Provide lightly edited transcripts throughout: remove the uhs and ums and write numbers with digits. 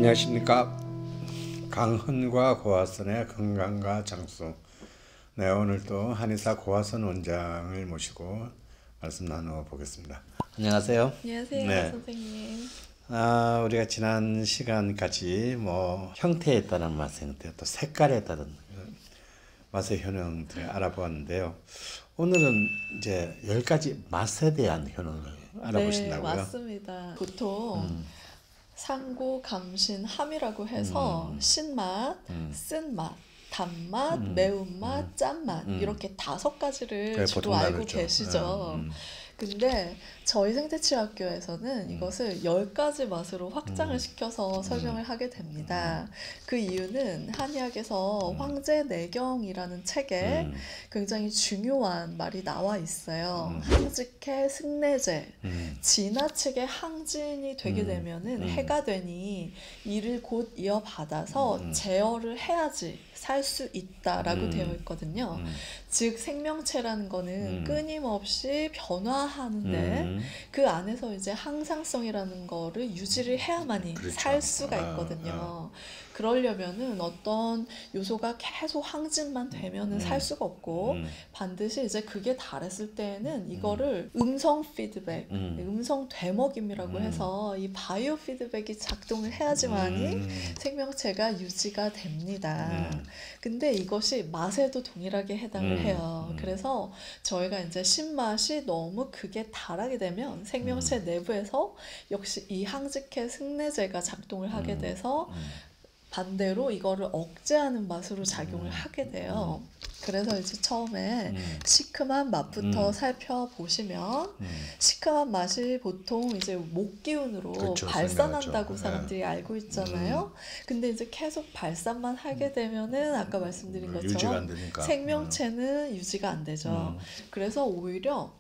안녕하십니까. 강헌과 고화선의 건강과 장수. 네, 오늘도 한의사 고화선 원장을 모시고 말씀 나누어 보겠습니다. 안녕하세요. 안녕하세요, 네. 선생님. 우리가 지난 시간까지 형태에 따른 맛의 형태, 또 색깔에 따른 맛의 효능들을 알아보았는데요. 오늘은 이제 10가지 맛에 대한 효능을 알아보신다고요? 네, 맞습니다. 보통 상고, 감신, 함이라고 해서 신맛, 쓴맛, 단맛, 매운맛, 짠맛 이렇게 5가지를 네, 주로 보통 알고 다르죠. 계시죠. 근데 저희 생태치료학교에서는 이것을 10가지 맛으로 확장을 시켜서 설명을 하게 됩니다. 그 이유는 한의학에서 황제내경이라는 책에 굉장히 중요한 말이 나와 있어요. 항직해 승내제, 지나치게 항진이 되게 되면은 해가 되니 이를 곧 이어받아서 제어를 해야지 살 수 있다라고 되어 있거든요. 즉 생명체라는 거는 끊임없이 변화하는데 그 안에서 이제 항상성이라는 거를 유지를 해야만이 그렇죠. 살 수가 있거든요. 그러려면은 어떤 요소가 계속 항진만 되면은 살 수가 없고 반드시 이제 그게 달했을 때에는 이거를 음성 피드백, 음성 되먹임이라고 해서 이 바이오 피드백이 작동을 해야지만이 생명체가 유지가 됩니다. 근데 이것이 맛에도 동일하게 해당을 해요. 그래서 저희가 이제 신맛이 너무 크게 달하게 되면 생명체 내부에서 역시 이 항직해 승내제가 작동을 하게 돼서 반대로 이거를 억제하는 맛으로 작용을 하게 돼요. 그래서 이제 처음에 시큼한 맛부터 살펴보시면 시큼한 맛이 보통 이제 목 기운으로 그렇죠, 발산한다고 생각하죠. 사람들이 알고 있잖아요. 근데 이제 계속 발산만 하게 되면은 아까 말씀드린 유지가 것처럼 안 되니까. 생명체는 유지가 안 되죠. 그래서 오히려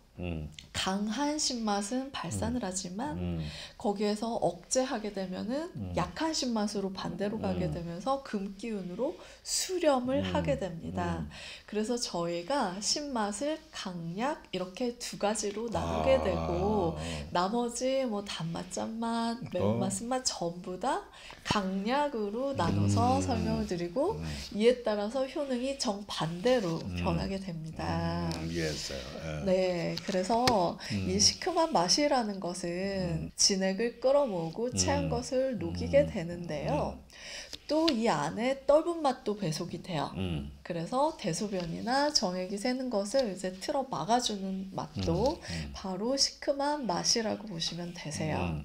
강한 신맛은 발산을 하지만 거기에서 억제하게 되면은 약한 신맛으로 반대로 가게 되면서 금기운으로 수렴을 하게 됩니다. 그래서 저희가 신맛을 강약 이렇게 2가지로 나누게 되고 나머지 단맛, 짠맛, 매운맛, 쓴맛 전부 다 강약으로 나눠서 설명을 드리고 이에 따라서 효능이 정반대로 변하게 됩니다. 이해했어요. 네, 그래서 이 시큼한 맛이라는 것은 진액을 끌어모으고 체한 것을 녹이게 되는데요. 또 이 안에 떫은 맛도 배속이 돼요. 그래서 대소변이나 정액이 새는 것을 이제 틀어 막아주는 맛도 바로 시큼한 맛이라고 보시면 되세요.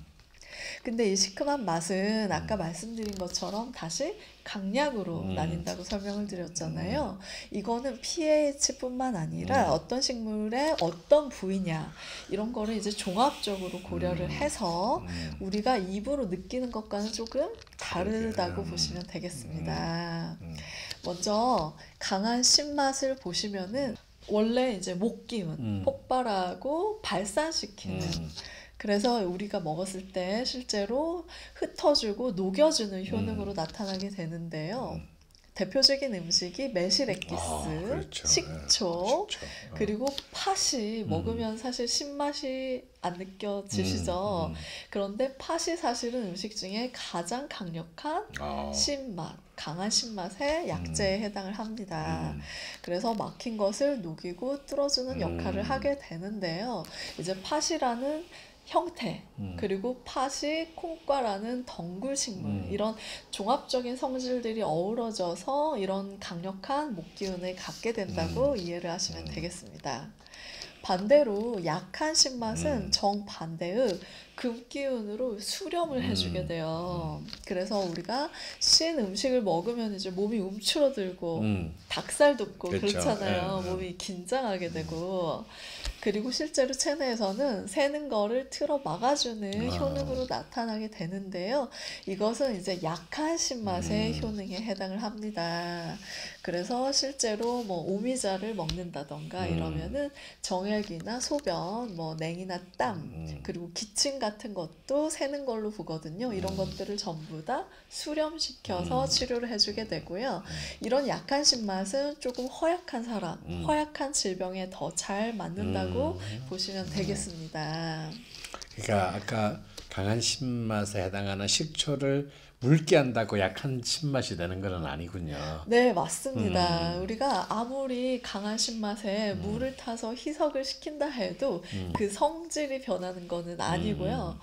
근데 이 시큼한 맛은 아까 말씀드린 것처럼 다시 강약으로 나뉜다고 설명을 드렸잖아요. 이거는 pH뿐만 아니라 어떤 식물의 어떤 부위냐 이런 거를 이제 종합적으로 고려를 해서 우리가 입으로 느끼는 것과는 조금 다르다고 보시면 되겠습니다. 먼저 강한 신맛을 보시면은 원래 이제 목기운, 폭발하고 발산시키는 그래서 우리가 먹었을 때 실제로 흩어주고 녹여주는 효능으로 나타나게 되는데요. 대표적인 음식이 매실액기스, 그렇죠. 식초, 식초. 그리고 팥이 먹으면 사실 신맛이 안 느껴지시죠? 그런데 팥이 사실은 음식 중에 가장 강력한 신맛, 강한 신맛의 약재에 해당을 합니다. 그래서 막힌 것을 녹이고 뚫어주는 역할을 하게 되는데요. 이제 팥이라는 형태, 그리고 팥이 콩과라는 덩굴식물 이런 종합적인 성질들이 어우러져서 이런 강력한 목기운을 갖게 된다고 이해를 하시면 되겠습니다. 반대로 약한 신맛은 정반대의 금기운으로 수렴을 해주게 돼요. 그래서 우리가 신 음식을 먹으면 이제 몸이 움츠러들고 닭살 돋고 그렇죠. 그렇잖아요. 몸이 긴장하게 되고 그리고 실제로 체내에서는 새는 거를 틀어 막아주는 효능으로 나타나게 되는데요. 이것은 이제 약한 신맛의 효능에 해당을 합니다. 그래서 실제로 오미자를 먹는다던가 이러면은 정액이나 소변, 냉이나 땀, 그리고 기침 같은 것도 새는 걸로 보거든요. 이런 것들을 전부 다 수렴시켜서 치료를 해주게 되고요. 이런 약한 신맛은 조금 허약한 사람, 허약한 질병에 더 잘 맞는다고 보시면 되겠습니다. 그러니까 아까 강한 신맛에 해당하는 식초를 묽게 한다고 약한 신맛이 되는 건 아니군요. 네, 맞습니다. 우리가 아무리 강한 신맛에 물을 타서 희석을 시킨다 해도 그 성질이 변하는 거는 아니고요.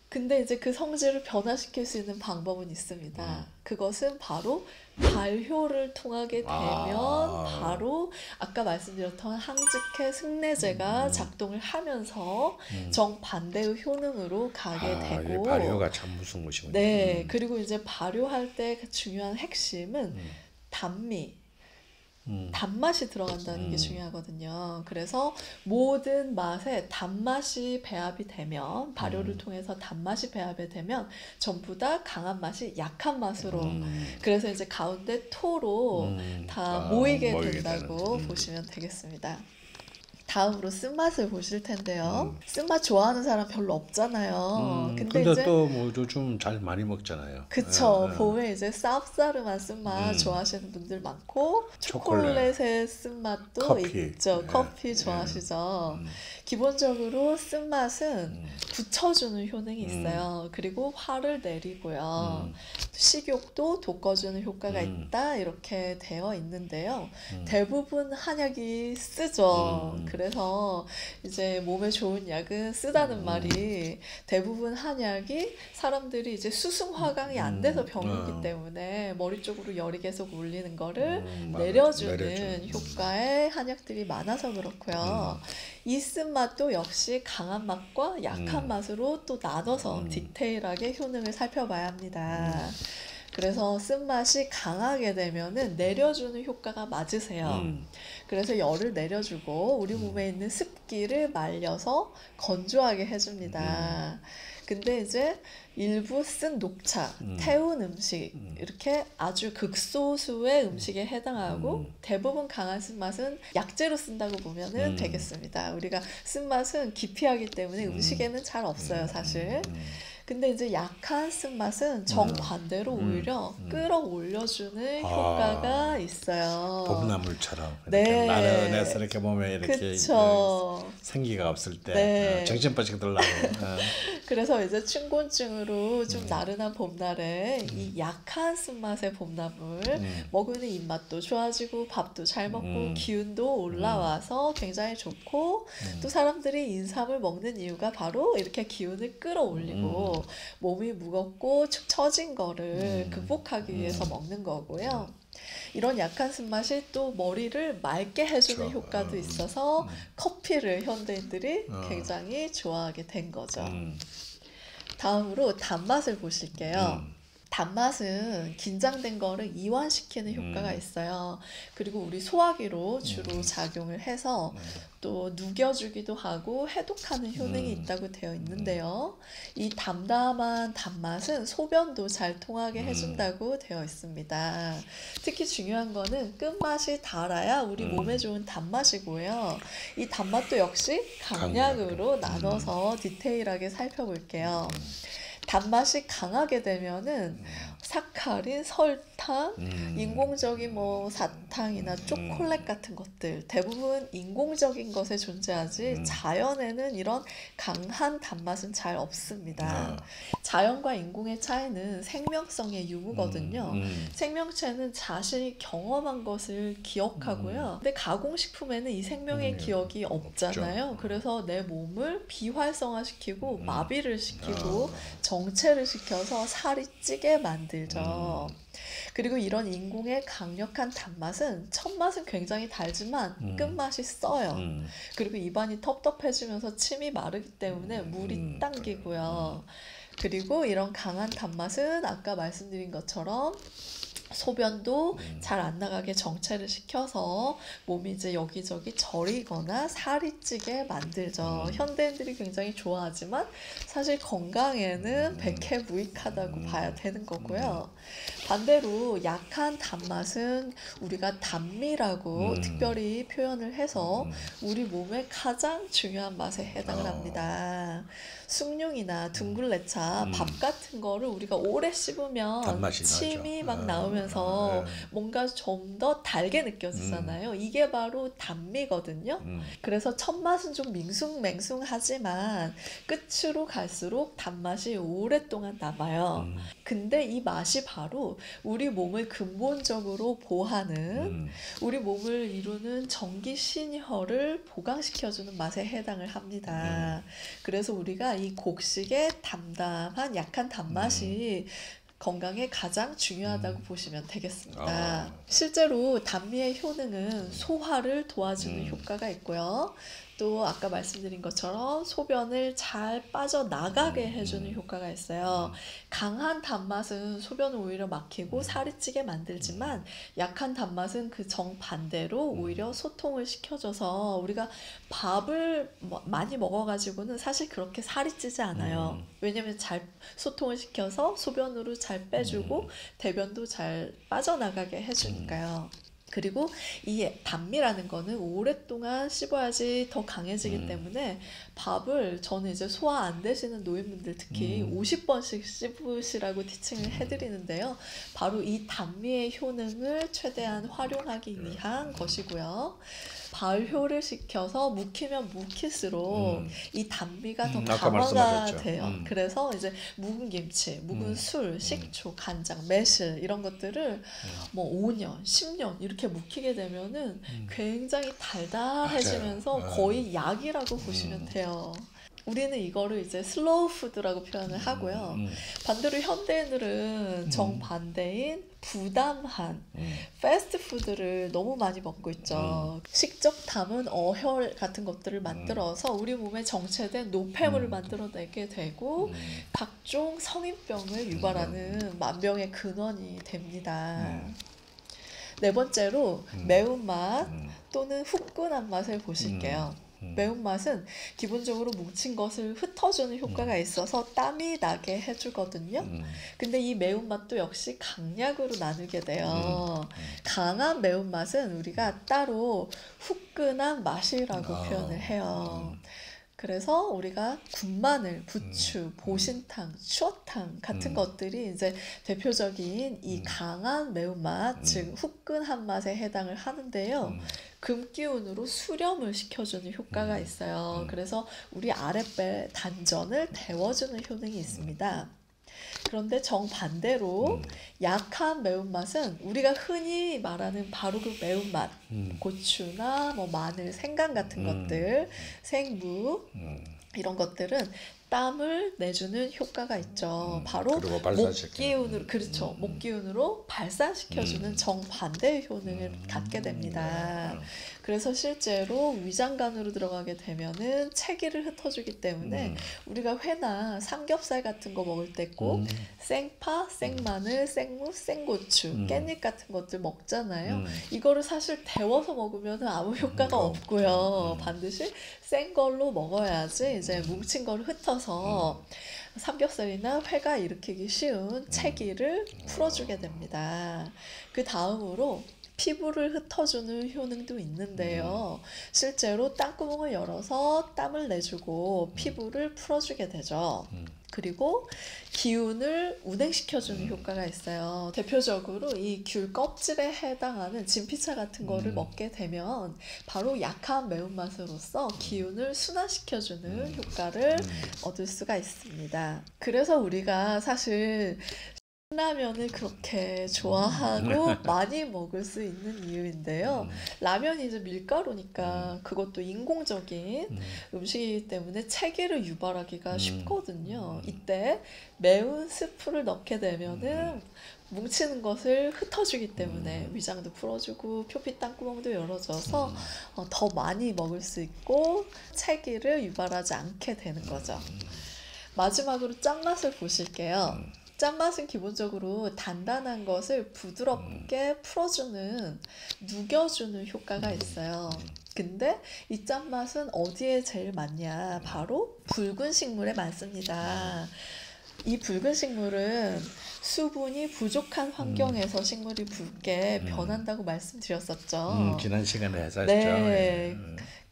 근데 이제 그 성질을 변화시킬 수 있는 방법은 있습니다. 그것은 바로 발효를 통하게 되면 바로 아까 말씀드렸던 항직해 승내제가 작동을 하면서 정반대의 효능으로 가게 이게 되고, 발효가 참 무서운 것이군요. 네, 그리고 이제 발효할 때 중요한 핵심은 단미, 단맛이 들어간다는 게 중요하거든요. 그래서 모든 맛에 단맛이 배합이 되면, 발효를 통해서 단맛이 배합이 되면 전부 다 강한 맛이 약한 맛으로, 그래서 이제 가운데 토로 다 모이게 된다고 보시면 되겠습니다. 다음으로 쓴맛을 보실 텐데요. 쓴맛 좋아하는 사람 별로 없잖아요. 근데 이제 또 뭐 요즘 잘 많이 먹잖아요. 그쵸. 봄에 이제 쌉싸름한 쓴맛 좋아하시는 분들 많고, 초콜릿의 쓴맛도 커피. 있죠. 커피 좋아하시죠. 기본적으로 쓴맛은 굳혀주는 효능이 있어요. 그리고 화를 내리고요. 식욕도 돋궈주는 효과가 있다, 이렇게 되어 있는데요. 대부분 한약이 쓰죠. 그래서 이제 몸에 좋은 약은 쓰다는 말이, 대부분 한약이 사람들이 이제 수승화강이 안 돼서 병이기 때문에 머리 쪽으로 열이 계속 올리는 거를 내려주는 효과의 한약들이 많아서 그렇고요. 이 쓴맛도 역시 강한 맛과 약한 맛으로 또 나눠서 디테일하게 효능을 살펴봐야 합니다. 그래서 쓴맛이 강하게 되면은 내려주는 효과가 맞으세요. 그래서 열을 내려주고 우리 몸에 있는 습기를 말려서 건조하게 해줍니다. 근데 이제 일부 쓴 녹차, 태운 음식, 이렇게 아주 극소수의 음식에 해당하고, 대부분 강한 쓴맛은 약재로 쓴다고 보면 되겠습니다. 우리가 쓴맛은 기피하기 때문에 음식에는 잘 없어요, 사실. 근데 이제 약한 쓴맛은 정반대로 오히려 끌어올려주는 효과가 있어요. 봄나물처럼 네. 나른해서 이렇게 몸에 이렇게 그쵸. 생기가 없을 때 네. 정신바짝 들라고. 그래서 이제 춘곤증으로 좀 나른한 봄날에 이 약한 쓴맛의 봄나물 먹으니 입맛도 좋아지고 밥도 잘 먹고 기운도 올라와서 굉장히 좋고, 또 사람들이 인삼을 먹는 이유가 바로 이렇게 기운을 끌어올리고 몸이 무겁고 축 처진 거를 극복하기 위해서 먹는 거고요. 이런 약한 쓴맛이 또 머리를 맑게 해주는 효과도 있어서 커피를 현대인들이 굉장히 좋아하게 된 거죠. 다음으로 단맛을 보실게요. 단맛은 긴장된 거를 이완시키는 효과가 있어요. 그리고 우리 소화기로 주로 작용을 해서 또 누겨주기도 하고 해독하는 효능이 있다고 되어 있는데요. 이 담담한 단맛은 소변도 잘 통하게 해준다고 되어 있습니다. 특히 중요한 거는 끝맛이 달아야 우리 몸에 좋은 단맛이고요. 이 단맛도 역시 강약으로 나눠서 디테일하게 살펴볼게요. 단맛이 강하게 되면은 사카린, 설탕, 인공적인 뭐 사탕이나 초콜릿 같은 것들, 대부분 인공적인 것에 존재하지 자연에는 이런 강한 단맛은 잘 없습니다. 자연과 인공의 차이는 생명성의 유무거든요. 생명체는 자신이 경험한 것을 기억하고요. 근데 가공식품에는 이 생명의 기억이 없잖아요. 그래서 내 몸을 비활성화시키고 마비를 시키고 정체를 시켜서 살이 찌게 만들죠. 그리고 이런 인공의 강력한 단맛은 첫맛은 굉장히 달지만 끝맛이 써요. 그리고 입안이 텁텁해지면서 침이 마르기 때문에 물이 당기고요. 그리고 이런 강한 단맛은 아까 말씀드린 것처럼 소변도 잘 안 나가게 정체를 시켜서 몸이 이제 여기저기 저리거나 살이 찌게 만들죠. 현대인들이 굉장히 좋아하지만 사실 건강에는 백해무익하다고 봐야 되는 거고요. 반대로 약한 단맛은 우리가 단미라고 특별히 표현을 해서 우리 몸의 가장 중요한 맛에 해당을 합니다. 숭늉이나 둥글레차, 밥 같은 거를 우리가 오래 씹으면 단맛이 침이 나죠. 막 나오면서 예. 뭔가 좀 더 달게 느껴지잖아요. 이게 바로 단미거든요. 그래서 첫 맛은 좀 밍숭맹숭하지만 끝으로 갈수록 단맛이 오랫동안 남아요. 근데 이 맛이 바로 우리 몸을 근본적으로 보하는, 우리 몸을 이루는 전기신혈을 보강시켜주는 맛에 해당을 합니다. 그래서 우리가 이 곡식의 담담한 약한 단맛이 건강에 가장 중요하다고 보시면 되겠습니다. 실제로 단미의 효능은 소화를 도와주는 효과가 있고요. 또 아까 말씀드린 것처럼 소변을 잘 빠져나가게 해주는 효과가 있어요. 강한 단맛은 소변을 오히려 막히고 살이 찌게 만들지만 약한 단맛은 그 정반대로 오히려 소통을 시켜줘서 우리가 밥을 많이 먹어가지고는 사실 그렇게 살이 찌지 않아요. 왜냐면 잘 소통을 시켜서 소변으로 잘 빼주고 대변도 잘 빠져나가게 해주니까요. 그리고 이 단미라는 거는 오랫동안 씹어야지 더 강해지기 때문에 밥을 저는 이제 소화 안 되시는 노인분들 특히 50번씩 씹으시라고 티칭을 해드리는데요. 바로 이 단미의 효능을 최대한 활용하기 위한 것이고요. 발효를 시켜서 묵히면 묵힐수록 이 단미가 더 아까 강화가 말씀하셨죠. 돼요. 그래서 이제 묵은 김치, 묵은 술, 식초, 간장, 매실 이런 것들을 뭐 5년, 10년 이렇게 묵히게 되면은 굉장히 달달해지면서 맞아요. 거의 약이라고 보시면 돼요. 우리는 이거를 이제 슬로우 푸드라고 표현을 하고요. 반대로 현대인들은 정반대인 부담한 패스트푸드를 너무 많이 먹고 있죠. 식적담은 어혈 같은 것들을 만들어서 우리 몸에 정체된 노폐물을 만들어내게 되고 각종 성인병을 유발하는 만병의 근원이 됩니다. 네 번째로 매운맛 또는 후끈한 맛을 보실게요. 매운맛은 기본적으로 뭉친 것을 흩어주는 효과가 있어서 땀이 나게 해주거든요. 근데 이 매운맛도 역시 강약으로 나누게 돼요. 강한 매운맛은 우리가 따로 후끈한 맛이라고 표현을 해요. 그래서 우리가 군마늘, 부추, 보신탕, 추어탕 같은 것들이 이제 대표적인 이 강한 매운맛, 즉 후끈한 맛에 해당을 하는데요. 금기운으로 수렴을 시켜주는 효과가 있어요. 그래서 우리 아랫배 단전을 데워주는 효능이 있습니다. 그런데 정반대로 약한 매운맛은 우리가 흔히 말하는 바로 그 매운맛, 고추나 뭐 마늘, 생강 같은 것들, 생무 이런 것들은 땀을 내주는 효과가 있죠. 바로 그리고 발산시키는. 목기운으로, 그렇죠. 목기운으로 발산시켜주는 정반대의 효능을 갖게 됩니다. 그래서 실제로 위장관으로 들어가게 되면은 체기를 흩어주기 때문에 우리가 회나 삼겹살 같은 거 먹을 때 꼭 생파, 생마늘, 생무, 생고추, 깻잎 같은 것들 먹잖아요. 이거를 사실 데워서 먹으면 아무 효과가 없고요. 반드시 생 걸로 먹어야지 이제 뭉친 거를 흩어서 삼겹살이나 회가 일으키기 쉬운 체기를 풀어주게 됩니다. 그 다음으로 피부를 흩어주는 효능도 있는데요. 실제로 땀구멍을 열어서 땀을 내주고 피부를 풀어주게 되죠. 그리고 기운을 운행시켜주는 효과가 있어요. 대표적으로 이 귤 껍질에 해당하는 진피차 같은 거를 먹게 되면 바로 약한 매운맛으로서 기운을 순환시켜주는 효과를 얻을 수가 있습니다. 그래서 우리가 사실 라면을 그렇게 좋아하고 많이 먹을 수 있는 이유인데요. 라면이 이제 밀가루니까 그것도 인공적인 음식이기 때문에 체기를 유발하기가 쉽거든요. 이때 매운 스프를 넣게 되면은 뭉치는 것을 흩어주기 때문에 위장도 풀어주고 표피 땅구멍도 열어줘서 더 많이 먹을 수 있고 체기를 유발하지 않게 되는 거죠. 마지막으로 짠맛을 보실게요. 짠맛은 기본적으로 단단한 것을 부드럽게 풀어주는, 누겨주는 효과가 있어요. 근데 이 짠맛은 어디에 제일 많냐? 바로 붉은 식물에 많습니다. 이 붉은 식물은 수분이 부족한 환경에서 식물이 붉게 변한다고 말씀드렸었죠. 지난 시간에 했었죠. 네.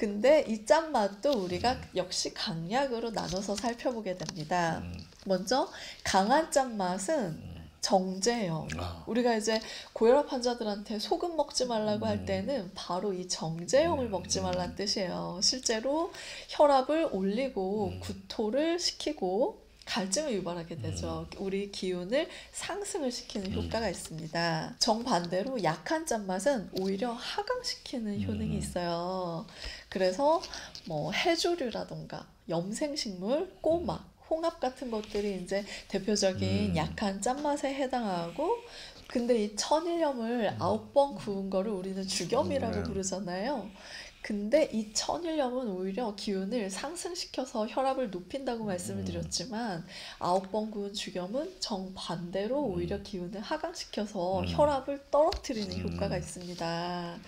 근데 이 짠맛도 우리가 역시 강약으로 나눠서 살펴보게 됩니다. 먼저 강한 짠맛은 정제형. 우리가 이제 고혈압 환자들한테 소금 먹지 말라고 할 때는 바로 이 정제형을 먹지 말라는 뜻이에요. 실제로 혈압을 올리고 구토를 시키고 갈증을 유발하게 되죠. 우리 기운을 상승을 시키는 효과가 있습니다. 정반대로 약한 짠맛은 오히려 하강시키는 효능이 있어요. 그래서 뭐 해조류라던가 염생식물, 꼬막, 홍합 같은 것들이 이제 대표적인 약한 짠맛에 해당하고, 근데 이 천일염을 9번 구운 거를 우리는 죽염이라고 부르잖아요. 근데 이 천일염은 오히려 기운을 상승시켜서 혈압을 높인다고 말씀을 드렸지만 9번 구운 죽염은 정반대로 오히려 기운을 하강시켜서 혈압을 떨어뜨리는 효과가 있습니다.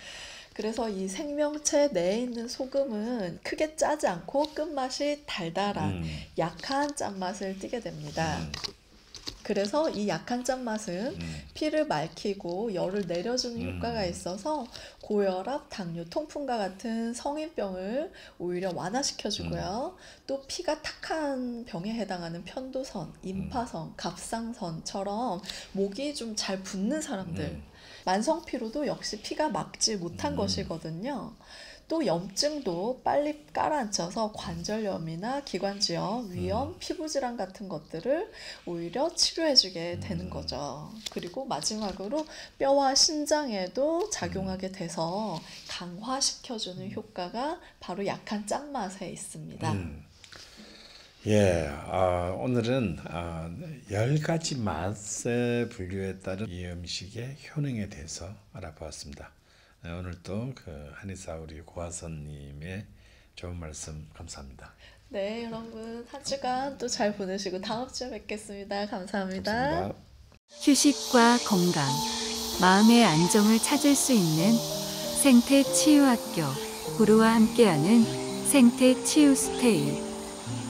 그래서 이 생명체 내에 있는 소금은 크게 짜지 않고 끝맛이 달달한 약한 짠맛을 띠게 됩니다. 그래서 이 약한 짠맛은 피를 맑히고 열을 내려주는 효과가 있어서 고혈압, 당뇨, 통풍과 같은 성인병을 오히려 완화시켜주고요. 또 피가 탁한 병에 해당하는 편도선, 임파선, 갑상선처럼 목이 좀 잘 붓는 사람들, 만성피로도 역시 피가 막지 못한 것이거든요. 또 염증도 빨리 깔아앉혀서 관절염이나 기관지염, 위염, 피부질환 같은 것들을 오히려 치료해주게 되는 거죠. 그리고 마지막으로 뼈와 신장에도 작용하게 돼서 강화시켜주는 효과가 바로 약한 짠맛에 있습니다. 예, 오늘은 10가지 맛의 분류에 따른 이 음식의 효능에 대해서 알아보았습니다. 오늘 또 한의사 우리 고화선님의 좋은 말씀 감사합니다. 네, 여러분 한 주간 또 잘 보내시고 다음 주에 뵙겠습니다. 감사합니다. 감사합니다. 휴식과 건강, 마음의 안정을 찾을 수 있는 생태치유학교 구루와 함께하는 생태치유스테이.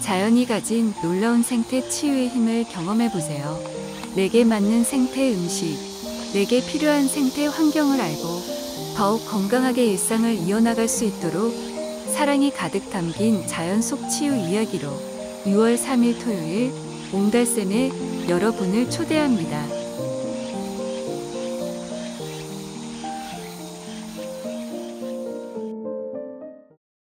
자연이 가진 놀라운 생태치유의 힘을 경험해보세요. 내게 맞는 생태 음식, 내게 필요한 생태 환경을 알고 더욱 건강하게 일상을 이어나갈 수 있도록 사랑이 가득 담긴 자연 속 치유 이야기로 6월 3일 토요일 옹달샘에 여러분을 초대합니다.